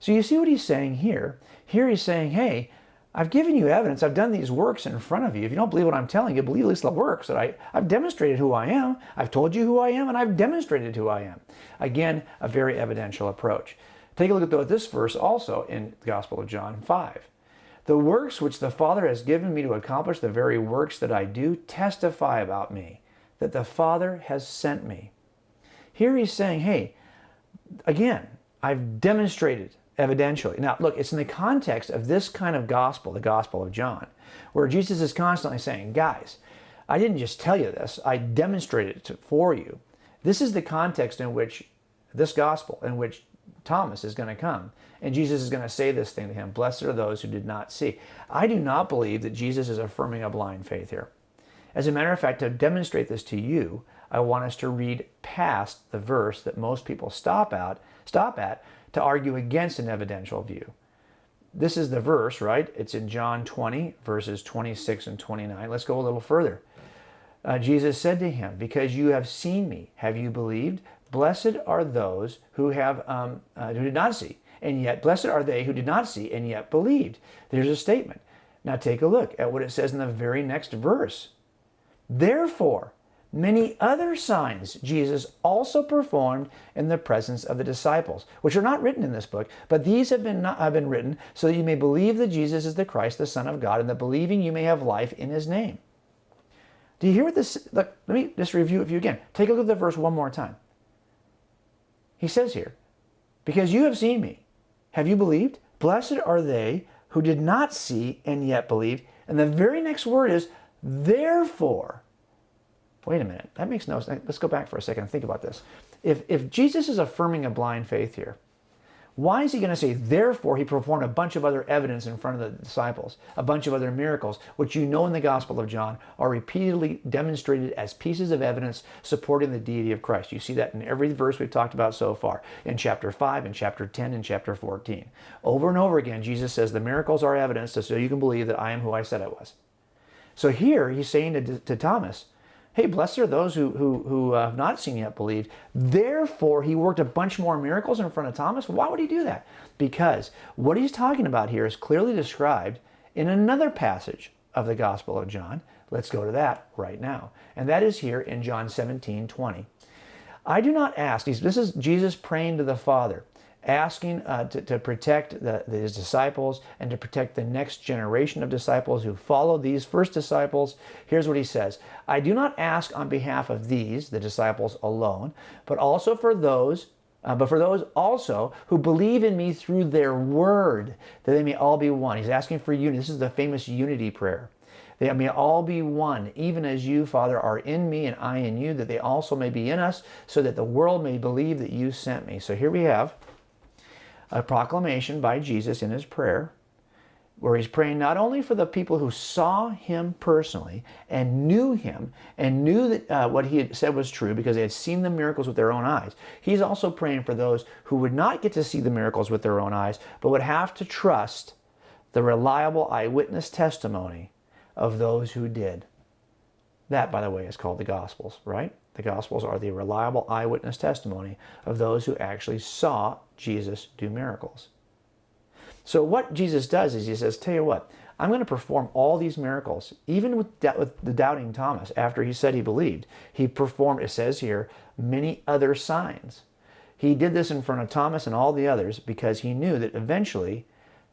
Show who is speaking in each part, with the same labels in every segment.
Speaker 1: So you see what he's saying here? Here he's saying, hey, I've given you evidence. I've done these works in front of you. If you don't believe what I'm telling you, believe at least the works that I've demonstrated who I am. I've told you who I am, and I've demonstrated who I am. Again, a very evidential approach. Take a look at this verse also in the Gospel of John 5. The works which the Father has given me to accomplish, the very works that I do, testify about me, that the Father has sent me. Here he's saying, hey, again, I've demonstrated evidentially. Now, look, it's in the context of this kind of gospel, the Gospel of John, where Jesus is constantly saying, guys, I didn't just tell you this, I demonstrated it for you. This is the context in which this gospel, in which Thomas is going to come, and Jesus is going to say this thing to him, blessed are those who did not see. I do not believe that Jesus is affirming a blind faith here. As a matter of fact, to demonstrate this to you, I want us to read past the verse that most people stop at to argue against an evidential view. This is the verse, right? It's in John 20, verses 26 and 29. Let's go a little further. Jesus said to him, because you have seen me, have you believed? Blessed are those who did not see, and yet blessed are they who did not see and yet believed. There's a statement. Now take a look at what it says in the very next verse. Therefore, many other signs Jesus also performed in the presence of the disciples, which are not written in this book, but these have been written so that you may believe that Jesus is the Christ, the Son of God, and that believing you may have life in his name. Do you hear what this? Look, let me just review it for you again. Take a look at the verse one more time. He says here, because you have seen me, have you believed? Blessed are they who did not see and yet believed. And the very next word is, therefore. Wait a minute, that makes no sense. Let's go back for a second and think about this. If Jesus is affirming a blind faith here, why is he going to say, therefore he performed a bunch of other evidence in front of the disciples, a bunch of other miracles, which you know in the Gospel of John are repeatedly demonstrated as pieces of evidence supporting the deity of Christ. You see that in every verse we've talked about so far, in chapter 5, in chapter 10, and chapter 14. Over and over again, Jesus says the miracles are evidence so you can believe that I am who I said I was. So here he's saying to Thomas, hey, blessed are those who have not seen yet believed. Therefore, he worked a bunch more miracles in front of Thomas. Why would he do that? Because what he's talking about here is clearly described in another passage of the Gospel of John. Let's go to that right now. And that is here in John 17:20. I do not ask, this is Jesus praying to the Father, asking to protect his disciples and to protect the next generation of disciples who follow these first disciples. Here's what he says. I do not ask on behalf of these, the disciples alone, but for those also who believe in me through their word, that they may all be one. He's asking for unity. This is the famous unity prayer. They may all be one, even as you, Father, are in me and I in you, that they also may be in us, so that the world may believe that you sent me. So here we have a proclamation by Jesus in his prayer, where he's praying not only for the people who saw him personally and knew him and knew that what he had said was true because they had seen the miracles with their own eyes. He's also praying for those who would not get to see the miracles with their own eyes, but would have to trust the reliable eyewitness testimony of those who did. That, by the way, is called the Gospels, right? The Gospels are the reliable eyewitness testimony of those who actually saw Jesus do miracles. So what Jesus does is he says, tell you what, I'm going to perform all these miracles, even with the doubting Thomas, after he said he believed. He performed, it says here, many other signs. He did this in front of Thomas and all the others because he knew that eventually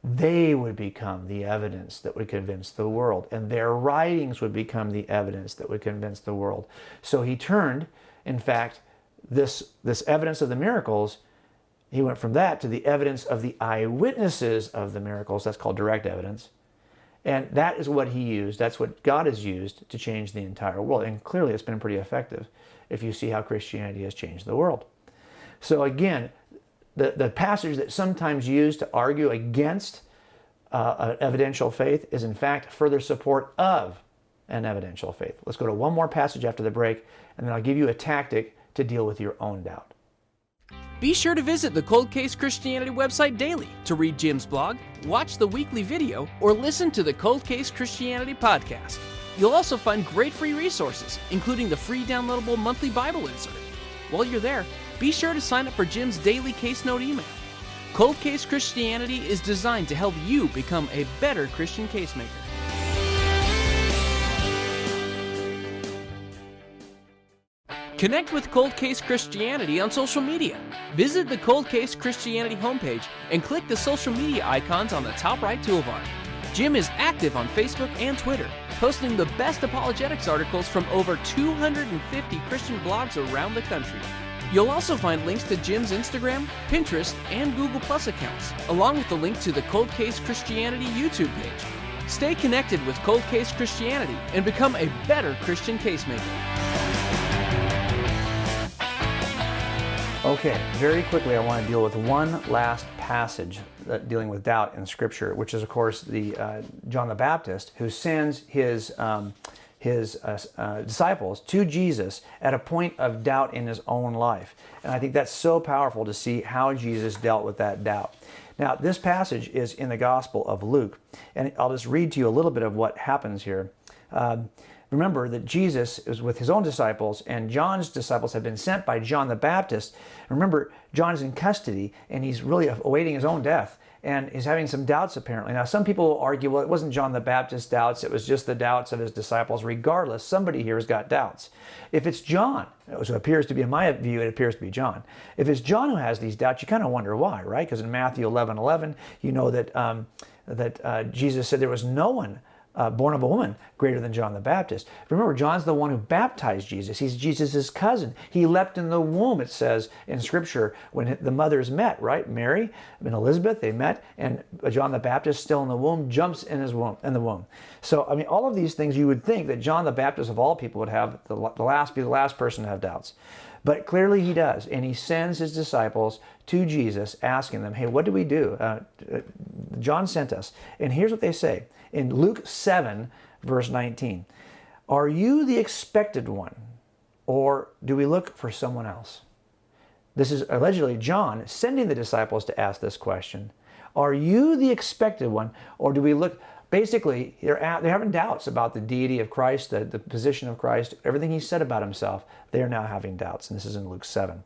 Speaker 1: they would become the evidence that would convince the world, and their writings would become the evidence that would convince the world. So he turned, in fact, this evidence of the miracles, he went from that to the evidence of the eyewitnesses of the miracles. That's called direct evidence. And that is what he used. That's what God has used to change the entire world. And clearly it's been pretty effective if you see how Christianity has changed the world. So again, the passage that's sometimes used to argue against an evidential faith is in fact further support of an evidential faith. Let's go to one more passage after the break, and then I'll give you a tactic to deal with your own doubt.
Speaker 2: Be sure to visit the Cold Case Christianity website daily to read Jim's blog, watch the weekly video, or listen to the Cold Case Christianity podcast. You'll also find great free resources, including the free downloadable monthly Bible insert. While you're there, be sure to sign up for Jim's daily case note email. Cold Case Christianity is designed to help you become a better Christian casemaker. Connect with Cold Case Christianity on social media. Visit the Cold Case Christianity homepage and click the social media icons on the top right toolbar. Jim is active on Facebook and Twitter, posting the best apologetics articles from over 250 Christian blogs around the country. You'll also find links to Jim's Instagram, Pinterest, and Google Plus accounts, along with the link to the Cold Case Christianity YouTube page. Stay connected with Cold Case Christianity and become a better Christian casemaker.
Speaker 1: Okay, very quickly I want to deal with one last passage dealing with doubt in Scripture, which is of course the John the Baptist, who sends his disciples to Jesus at a point of doubt in his own life. And I think that's so powerful to see how Jesus dealt with that doubt. Now, this passage is in the Gospel of Luke, and I'll just read to you a little bit of what happens here. Remember that Jesus is with his own disciples, and John's disciples have been sent by John the Baptist. Remember, John is in custody, and he's really awaiting his own death, and he's having some doubts apparently. Now, some people will argue, well, it wasn't John the Baptist's doubts, it was just the doubts of his disciples. Regardless, somebody here has got doubts. If it's John, which appears to be, in my view, it appears to be John. If it's John who has these doubts, you kind of wonder why, right? Because in Matthew 11:11, you know that Jesus said there was no one born of a woman greater than John the Baptist. Remember, John's the one who baptized Jesus. He's Jesus' cousin. He leapt in the womb, it says in Scripture, when the mothers met, right? Mary and Elizabeth, they met, and John the Baptist, still in the womb, jumps in the womb. So, I mean, all of these things, you would think that John the Baptist, of all people, would have be the last person to have doubts. But clearly he does, and he sends his disciples to Jesus, asking them, hey, what do we do? John sent us. And here's what they say. In Luke 7, verse 19, are you the expected one, or do we look for someone else? This is allegedly John sending the disciples to ask this question. Are you the expected one, or do we look... Basically, they're having doubts about the deity of Christ, the position of Christ, everything he said about himself. They're now having doubts, and this is in Luke 7.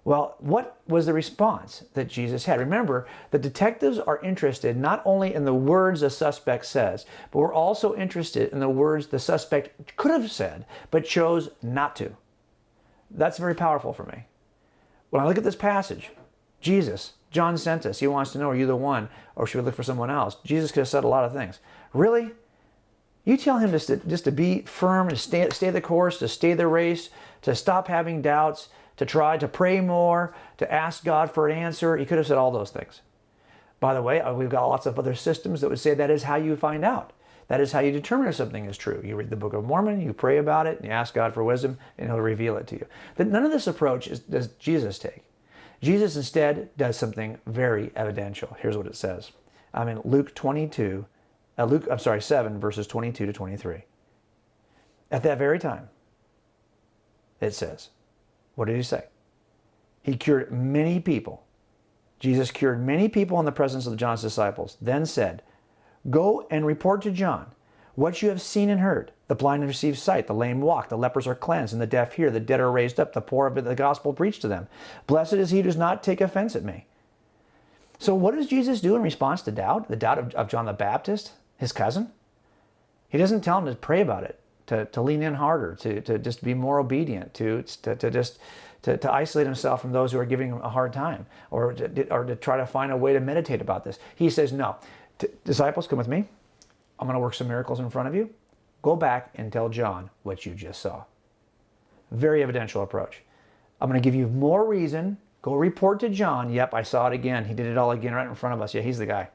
Speaker 1: Well, what was the response that Jesus had? Remember, the detectives are interested not only in the words the suspect says, but we're also interested in the words the suspect could have said, but chose not to. That's very powerful for me. When I look at this passage, Jesus, John sent us. He wants to know, are you the one, or should we look for someone else? Jesus could have said a lot of things. Really? You tell him just to be firm, to stay the course, to stay the race, to stop having doubts, to try to pray more, to ask God for an answer. He could have said all those things. By the way, we've got lots of other systems that would say that is how you find out. That is how you determine if something is true. You read the Book of Mormon, you pray about it, and you ask God for wisdom, and he'll reveal it to you. But none of this approach does Jesus take. Jesus instead does something very evidential. Here's what it says. I'm in Luke 7, verses 22 to 23. At that very time, it says, what did he say? He cured many people. Jesus cured many people in the presence of John's disciples, then said, go and report to John what you have seen and heard. The blind receive sight, the lame walk, the lepers are cleansed, and the deaf hear, the dead are raised up, the poor of the gospel preached to them. Blessed is he who does not take offense at me. So what does Jesus do in response to doubt? The doubt of John the Baptist, his cousin? He doesn't tell him to pray about it, to lean in harder, to just be more obedient, to isolate himself from those who are giving him a hard time, or to try to find a way to meditate about this. He says, no, disciples, come with me. I'm going to work some miracles in front of you. Go back and tell John what you just saw. Very evidential approach. I'm going to give you more reason. Go report to John. Yep, I saw it again. He did it all again right in front of us. Yeah, he's the guy.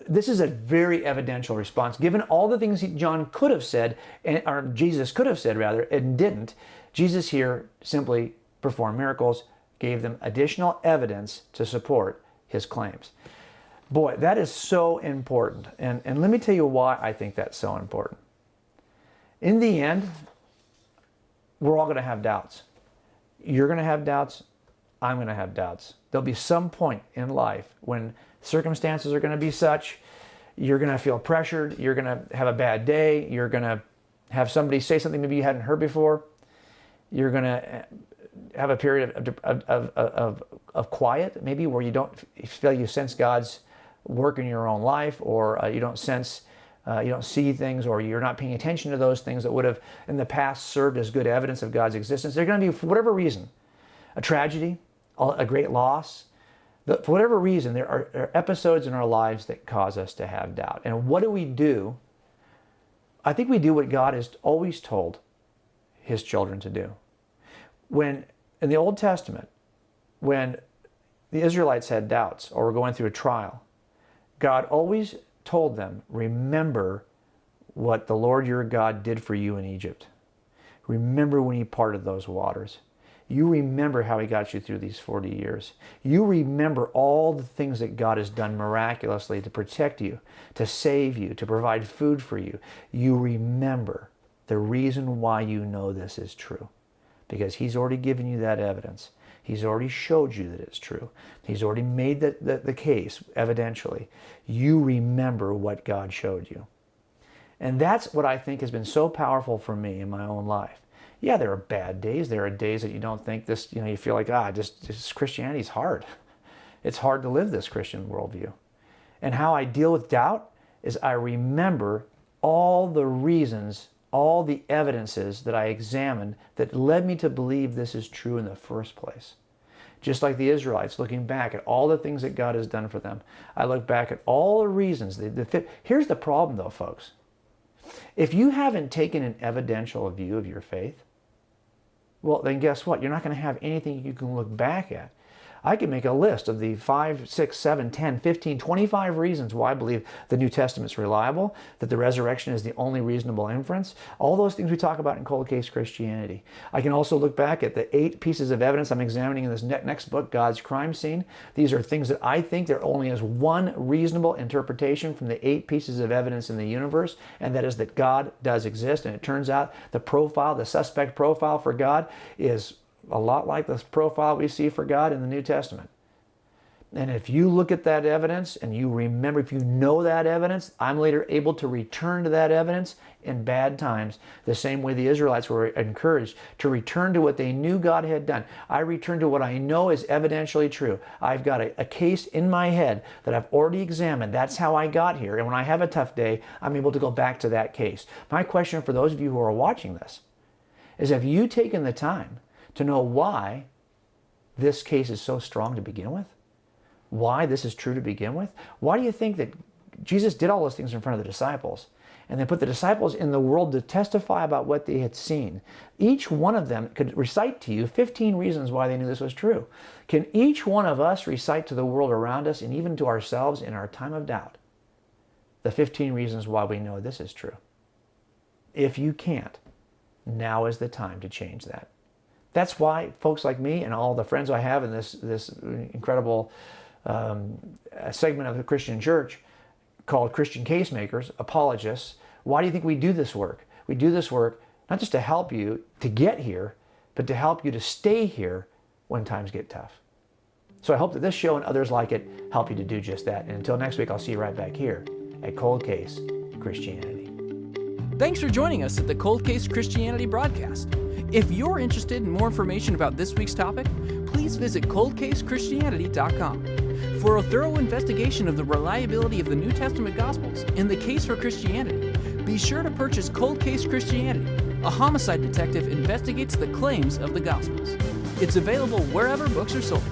Speaker 1: This is a very evidential response. Given all the things John could have said, or Jesus could have said rather, and didn't, Jesus here simply performed miracles, gave them additional evidence to support his claims. Boy, that is so important. And let me tell you why I think that's so important. In the end, we're all going to have doubts. You're going to have doubts. I'm going to have doubts. There'll be some point in life when circumstances are going to be such, you're going to feel pressured, you're going to have a bad day, you're going to have somebody say something maybe you hadn't heard before, you're going to have a period of quiet, maybe, where you don't feel you sense God's work in your own life, or you don't sense, you don't see things, or you're not paying attention to those things that would have in the past served as good evidence of God's existence. They're going to be, for whatever reason, a tragedy, a great loss. For whatever reason, there are episodes in our lives that cause us to have doubt. And what do? I think we do what God has always told his children to do. When, in the Old Testament, when the Israelites had doubts or were going through a trial, God always told them, remember what the Lord your God did for you in Egypt. Remember when he parted those waters. You remember how he got you through these 40 years. You remember all the things that God has done miraculously to protect you, to save you, to provide food for you. You remember the reason why you know this is true. Because he's already given you that evidence. He's already showed you that it's true. He's already made the case evidentially. You remember what God showed you. And that's what I think has been so powerful for me in my own life. Yeah, there are bad days. There are days that you don't think this, you feel like, just Christianity is hard. It's hard to live this Christian worldview. And how I deal with doubt is I remember all the reasons, all the evidences that I examined that led me to believe this is true in the first place. Just like the Israelites, looking back at all the things that God has done for them. I look back at all the reasons that fit. Here's the problem though, folks. If you haven't taken an evidential view of your faith, well, then guess what? You're not going to have anything you can look back at. I can make a list of the 5, 6, 7, 10, 15, 25 reasons why I believe the New Testament's reliable, that the resurrection is the only reasonable inference. All those things we talk about in Cold Case Christianity. I can also look back at the 8 pieces of evidence I'm examining in this next book, God's Crime Scene. These are things that I think there only is one reasonable interpretation from the 8 pieces of evidence in the universe, and that is that God does exist. And it turns out the suspect profile for God is a lot like the profile we see for God in the New Testament. And if you look at that evidence and you remember, if you know that evidence, I'm later able to return to that evidence in bad times, the same way the Israelites were encouraged to return to what they knew God had done. I return to what I know is evidentially true. I've got a case in my head that I've already examined. That's how I got here. And when I have a tough day, I'm able to go back to that case. My question for those of you who are watching this is, have you taken the time to know why this case is so strong to begin with? Why this is true to begin with? Why do you think that Jesus did all those things in front of the disciples and then put the disciples in the world to testify about what they had seen? Each one of them could recite to you 15 reasons why they knew this was true. Can each one of us recite to the world around us and even to ourselves in our time of doubt the 15 reasons why we know this is true? If you can't, now is the time to change that. That's why folks like me and all the friends I have in this incredible segment of the Christian church called Christian case makers, apologists, why do you think we do this work? We do this work not just to help you to get here, but to help you to stay here when times get tough. So I hope that this show and others like it help you to do just that. And until next week, I'll see you right back here at Cold Case Christianity.
Speaker 2: Thanks for joining us at the Cold Case Christianity broadcast. If you're interested in more information about this week's topic, please visit coldcasechristianity.com. For a thorough investigation of the reliability of the New Testament Gospels and the case for Christianity, be sure to purchase Cold Case Christianity. A homicide detective investigates the claims of the Gospels. It's available wherever books are sold.